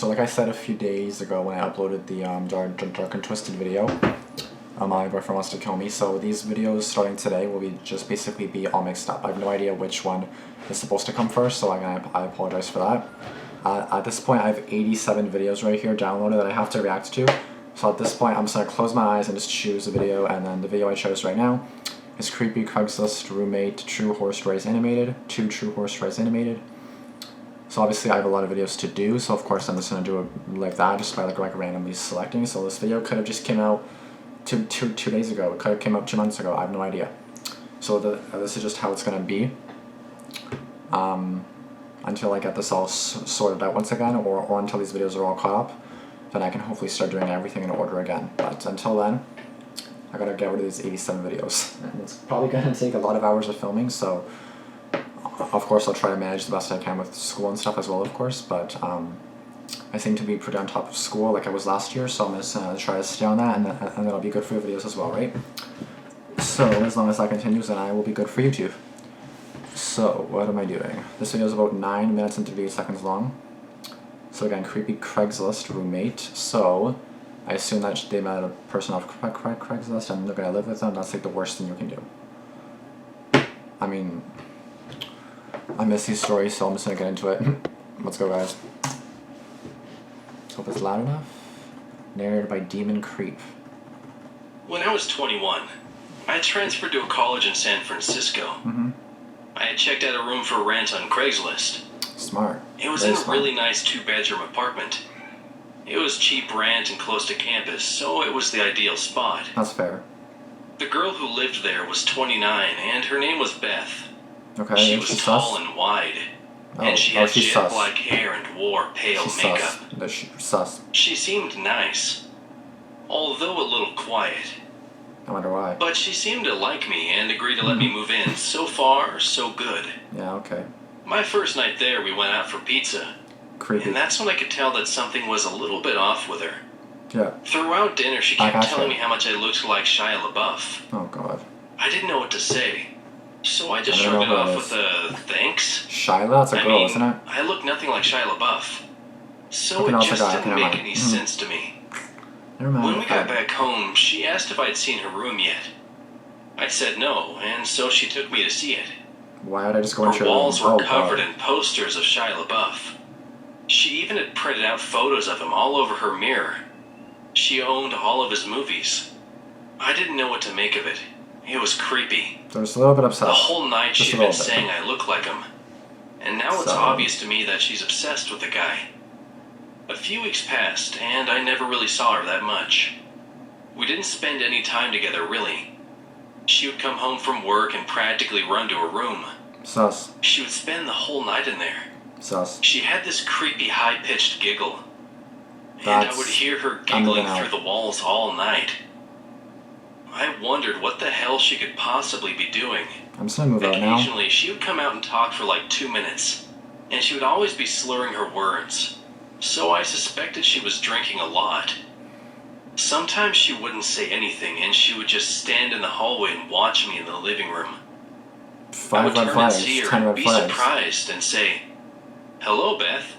So like I said a few days ago when I uploaded the Dark and Twisted video, my boyfriend wants to kill me, so these videos starting today will just basically be all mixed up. I have no idea which one is supposed to come first, so I apologize for that. At this point I have 87 videos right here downloaded that I have to react to, so at this point I'm just going to close my eyes and just choose a video, and then the video I chose right now is Creepy Craigslist Roommate True Horror Stories Animated, 2 True Horror Stories Animated. So obviously I have a lot of videos to do, so of course I'm just going to do it like that, just by like randomly selecting. So this video could have just came out two days ago, it could have came out 2 months ago, I have no idea. So this is just how it's going to be, until I get this all sorted out once again, or until these videos are all caught up, then I can hopefully start doing everything in order again. But until then, I gotta get rid of these 87 videos, and it's probably going to take a lot of hours of filming, so of course I'll try to manage the best I can with school and stuff as well, of course, but I seem to be pretty on top of school like I was last year, so I'm just going to try to stay on that, and that'll be good for the videos as well, right? So as long as that continues, then I will be good for YouTube. So what am I doing? This video is about 9 minutes and 38 seconds long. So again, Creepy Craigslist Roommate. So I assume that they met a person off Craigslist and they're going to live with them. That's like the worst thing you can do. I mean, I miss these stories, so I'm just going to get into it. Let's go, guys. Hope it's loud enough. Narrated by Demon Creep. When I was 21, I transferred to a college in San Francisco. I had checked out a room for rent on Craigslist. Smart. It was in a really nice 2-bedroom apartment. It was cheap rent and close to campus, so it was the ideal spot. That's fair. The girl who lived there was 29, and her name was Beth. Okay, she was tall and wide, and she had jet black hair and wore pale makeup. Sus. She seemed nice, although a little quiet. I wonder why. But she seemed to like me and agreed to let me move in. So far, so good. Yeah, okay. My first night there, we went out for pizza. Creepy. And that's when I could tell that something was a little bit off with her. Yeah. Throughout dinner, she kept telling me how much I looked like Shia LaBeouf. Oh, God. I didn't know what to say, so I just shrugged it off with a thanks. Shia? That's a girl, isn't it? I look nothing like Shia LaBeouf. So it just didn't make any sense to me. When we got back home, she asked if I'd seen her room yet. I said no, and so she took me to see it. Why would I just go into her room? Her walls were covered in posters of Shia LaBeouf. She even had printed out photos of him all over her mirror. She owned all of his movies. I didn't know what to make of it. It was creepy. So I was a little bit upset. The whole night she'd been saying I look like him. And now it's obvious to me that she's obsessed with the guy. A few weeks passed, and I never really saw her that much. We didn't spend any time together, really. She would come home from work and practically run to her room. Sus. She would spend the whole night in there. Sus. She had this creepy, high-pitched giggle. And I would hear her giggling through the walls all night. I wondered what the hell she could possibly be doing. I'm just gonna move out now. Occasionally, she would come out and talk for like 2 minutes. And she would always be slurring her words. So I suspected she was drinking a lot. Sometimes she wouldn't say anything, and she would just stand in the hallway and watch me in the living room. 5 red flags, 10 red be flags. Surprised and say, "Hello, Beth."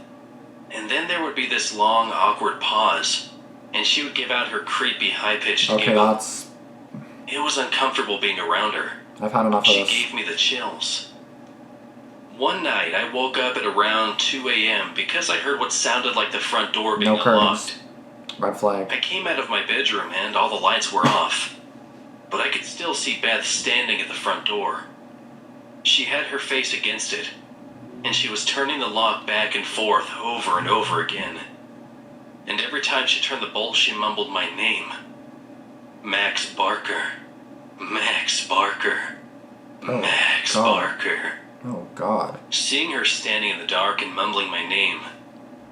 And then there would be this long, awkward pause, and she would give out her creepy, high-pitched giggle. It was uncomfortable being around her. I've had enough of this. She gave me the chills. One night, I woke up at around 2 a.m. because I heard what sounded like the front door being unlocked. Red flag. I came out of my bedroom and all the lights were off, but I could still see Beth standing at the front door. She had her face against it, and she was turning the lock back and forth over and over again. And every time she turned the bolt, she mumbled my name. Max Barker. Max Barker. Max Barker. Oh, God. Seeing her standing in the dark and mumbling my name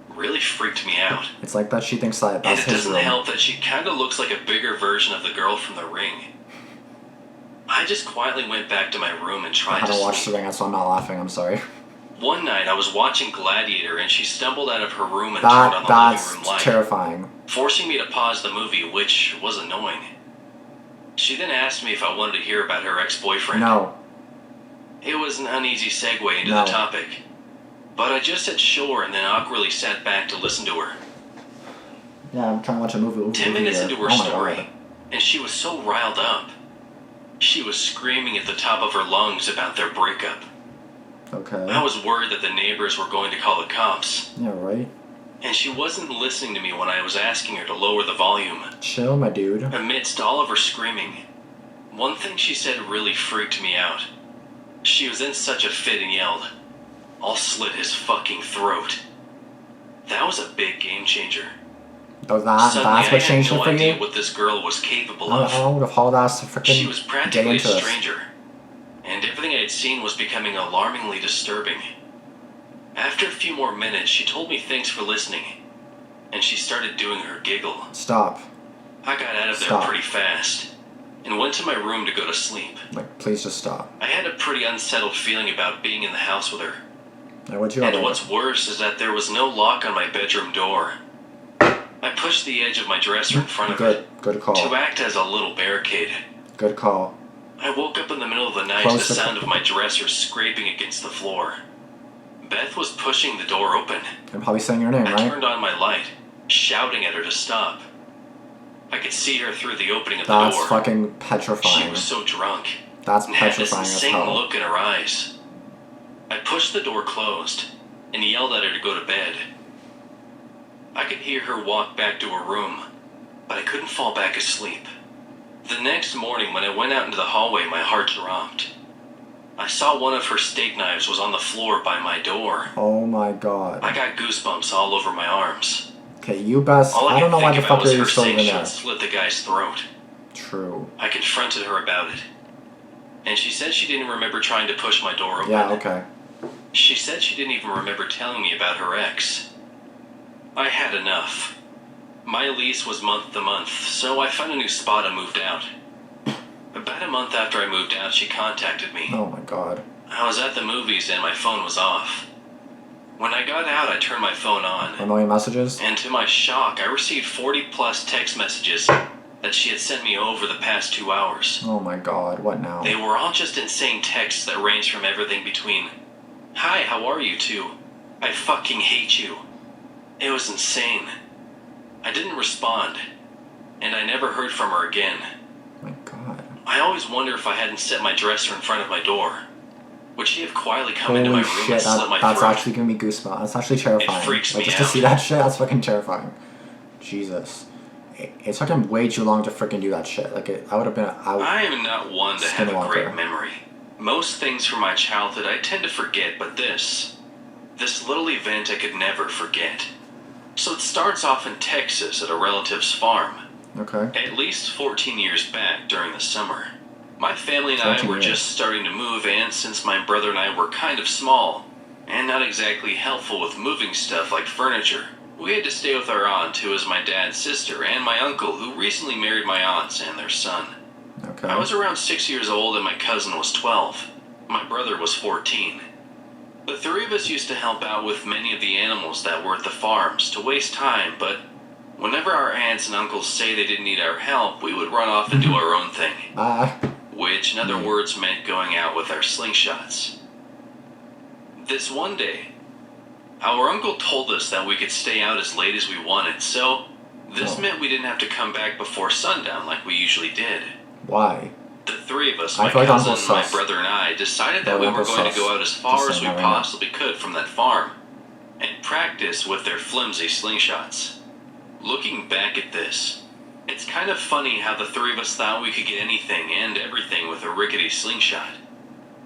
really freaked me out. It's like that she thinks that that's his room. And it doesn't help that she kind of looks like a bigger version of the girl from The Ring. I just quietly went back to my room and tried to sleep. I had to watch The Ring, so I'm not laughing, I'm sorry. One night, I was watching Gladiator, and she stumbled out of her room and turned on the living room light. That's terrifying. Forcing me to pause the movie, which was annoying. She then asked me if I wanted to hear about her ex-boyfriend. No. It was an uneasy segue into the topic. But I just said sure and then awkwardly sat back to listen to her. Yeah, I'm trying to watch a movie. 10 minutes into her Oh my story, God. and she was so riled up. She was screaming at the top of her lungs about their breakup. Okay. I was worried that the neighbors were going to call the cops. Yeah, right? And she wasn't listening to me when I was asking her to lower the volume. Chill, my dude. Amidst all of her screaming, one thing she said really freaked me out. She was in such a fit and yelled, "I'll slit his fucking throat." That was a big game changer. That's what changed it I had no for idea you? what this girl was capable I of. would have hauled ass to freaking She was get practically a into this. stranger, and everything I had seen was becoming alarmingly disturbing. After a few more minutes, she told me thanks for listening, and she started doing her giggle. Stop. I got out of there Stop. pretty fast, and went to my room to go to sleep. Like, please just stop. I had a pretty unsettled feeling about being in the house with her. Now, what'd you And have? what's worse is that there was no lock on my bedroom door. I pushed the edge of my dresser in front of it Good call. to act as a little barricade. Good call. I woke up in the middle of the night Close to the the- sound of my dresser scraping against the floor. Beth was pushing the door open. I'm probably saying your name, I right? turned on my light, shouting at her to stop. I could see her through the opening of the That's door. fucking She petrifying. was so drunk That's and had this petrifying as insane hell. look in her eyes. I pushed the door closed and yelled at her to go to bed. I could hear her walk back to her room, but I couldn't fall back asleep. The next morning when I went out into the hallway, my heart dropped. I saw one of her steak knives was on the floor by my door. Oh my God. I got goosebumps all over my arms. Okay, you best. All I I don't know could why think the about fuck was are you her still saying even she'd there. slit the guy's throat. True. I confronted her about it, and she said she didn't remember trying to push my door open. Yeah, okay. She said she didn't even remember telling me about her ex. I had enough. My lease was month to month, so I found a new spot and moved out. About a month after I moved out, she contacted me. Oh my God. I was at the movies and my phone was off. When I got out, I turned my phone on, A million messages? and to my shock, I received 40 plus text messages that she had sent me over the past 2 hours. Oh my God, what now? They were all just insane texts that ranged from everything between, "Hi, how are you?" to, "I fucking hate you." It was insane. I didn't respond, and I never heard from her again. My God. I always wonder if I hadn't set my dresser in front of my door. Would she have quietly come into my Holy room shit, and slit my that's throat? actually giving me goosebumps. That's actually terrifying. It freaks like, me just to out. see that shit, that's fucking terrifying. Jesus. It took him way too long to freaking do that shit. Like, I would have been out. I am not one to have a Skinwalker. great memory. Most things from my childhood I tend to forget, but this little event I could never forget. So it starts off in Texas at a relative's farm. Okay. At least 14 years back during the summer. My family and I 14 were years. just starting to move, and since my brother and I were kind of small, and not exactly helpful with moving stuff like furniture, we had to stay with our aunt, who is my dad's sister, and my uncle, who recently married my aunts and their son. Okay. I was around 6 years old and my cousin was 12. My brother was 14. The three of us used to help out with many of the animals that were at the farms to waste time, but whenever our aunts and uncles say they didn't need our help, we would run off and do our own thing. Which, in other words, meant going out with our slingshots. This one day, our uncle told us that we could stay out as late as we wanted, so this meant we didn't have to come back before sundown like we usually did. Why? The three of us, I my feel like cousin, Uncle my Sus. brother, and I, decided that Or we were Uncle going to Sus. go out as far Just as we saying that right now. possibly could from that farm and practice with their flimsy slingshots. Looking back at this, it's kind of funny how the three of us thought we could get anything and everything with a rickety slingshot.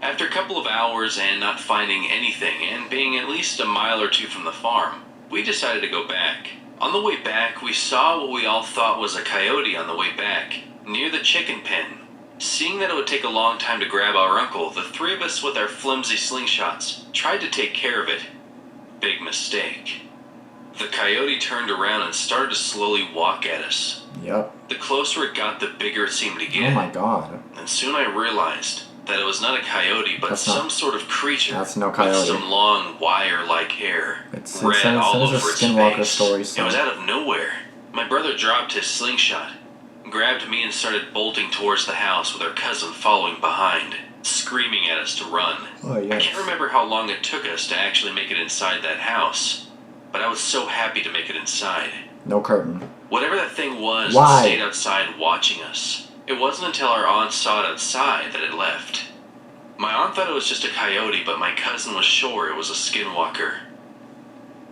After a couple of hours and not finding anything and being at least a mile or two from the farm, we decided to go back. On the way back, we saw what we all thought was a coyote on the way back, near the chicken pen. Seeing that it would take a long time to grab our uncle, the three of us with our flimsy slingshots tried to take care of it. Big mistake. The coyote turned around and started to slowly walk at us. Yep. The closer it got, the bigger it seemed to get. Oh my God. And soon I realized that it was not a coyote, but That's not- some sort of creature That's no with coyote. some long wire-like hair, It's red a all over its skinwalker face. story, It so. was out of nowhere. My brother dropped his slingshot, grabbed me, and started bolting towards the house with our cousin following behind, screaming at us to run. Oh, I yes. can't remember how long it took us to actually make it inside that house, but I was so happy to make it inside. No curtain. Whatever that thing was Why? stayed outside watching us. It wasn't until our aunt saw it outside that it left. My aunt thought it was just a coyote, but my cousin was sure it was a skinwalker.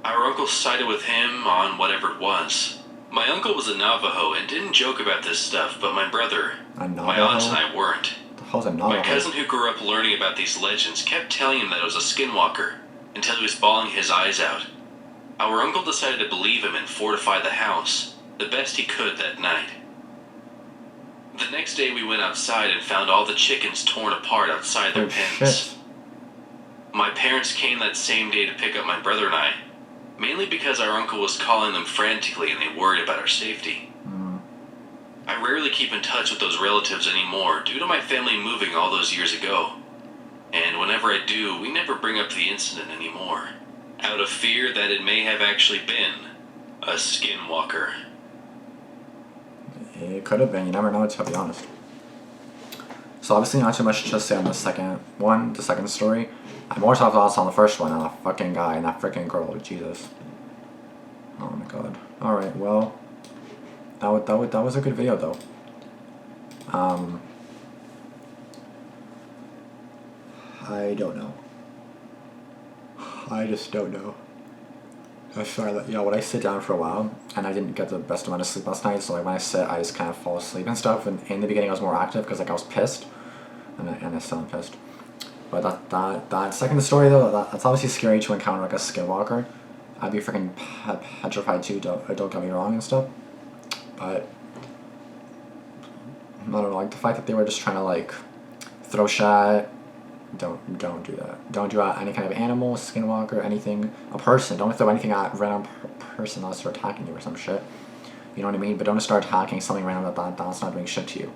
Our uncle sided with him on whatever it was. My uncle was a Navajo and didn't joke about this stuff, but my brother, A my aunt and Navajo? I weren't. The hell's a My Navajo? cousin who grew up learning about these legends kept telling him that it was a skinwalker until he was bawling his eyes out. Our uncle decided to believe him and fortify the house the best he could that night. The next day we went outside and found all the chickens torn apart outside their Oh, pens. shit. My parents came that same day to pick up my brother and I, mainly because our uncle was calling them frantically and they worried about our safety. Mm. I rarely keep in touch with those relatives anymore due to my family moving all those years ago. And whenever I do, we never bring up the incident anymore, out of fear that it may have actually been a skinwalker. It could have been. You never know, to be honest. So obviously not too much to say on the second one, the second story. I have more thoughts on the first one, and that fucking guy and that freaking girl. Jesus. Oh my god. Alright, well. That was a good video, though. I don't know. I just don't know. I swear that, when I sit down for a while, and I didn't get the best amount of sleep last night, so like when I sit, I just kind of fall asleep and stuff, and in the beginning I was more active, because like I was pissed, and I still am pissed. But that second story though, that's obviously scary to encounter like a skinwalker. I'd be freaking petrified too, don't get me wrong and stuff. But, I don't know, like the fact that they were just trying to like, throw shit. Don't do that. Don't do any kind of animal, skinwalker, anything. A person. Don't throw anything at a random person unless they're attacking you or some shit. You know what I mean? But don't start attacking something random that's not doing shit to you.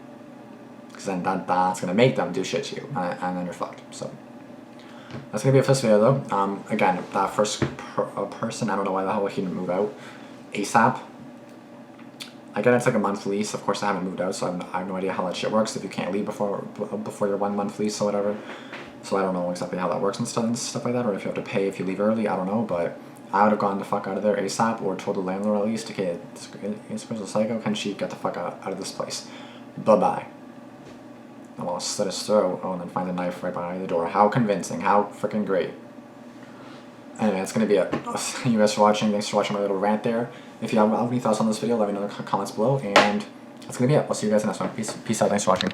Because then that's gonna make them do shit to you, and then you're fucked. So that's gonna be a first video though. Again, that first person. I don't know why the hell he didn't move out ASAP. I get it's like a month lease. Of course, I haven't moved out, so I have no idea how that shit works. If you can't leave before your 1 month lease or whatever. So I don't know exactly how that works and stuff like that, or if you have to pay if you leave early. I don't know, but I would have gone the fuck out of there ASAP, or told the landlord at least, okay, this girl's a psycho. Can she get the fuck out of this place? Bye bye. I want to slit his throat. Oh, and then find a knife right behind the door. How convincing! How freaking great! Anyway, that's gonna be it. Thank you guys for watching. Thanks for watching my little rant there. If you have any thoughts on this video, let me know in the comments below. And that's gonna be it. I'll see you guys in the next one. Peace out. Thanks for watching.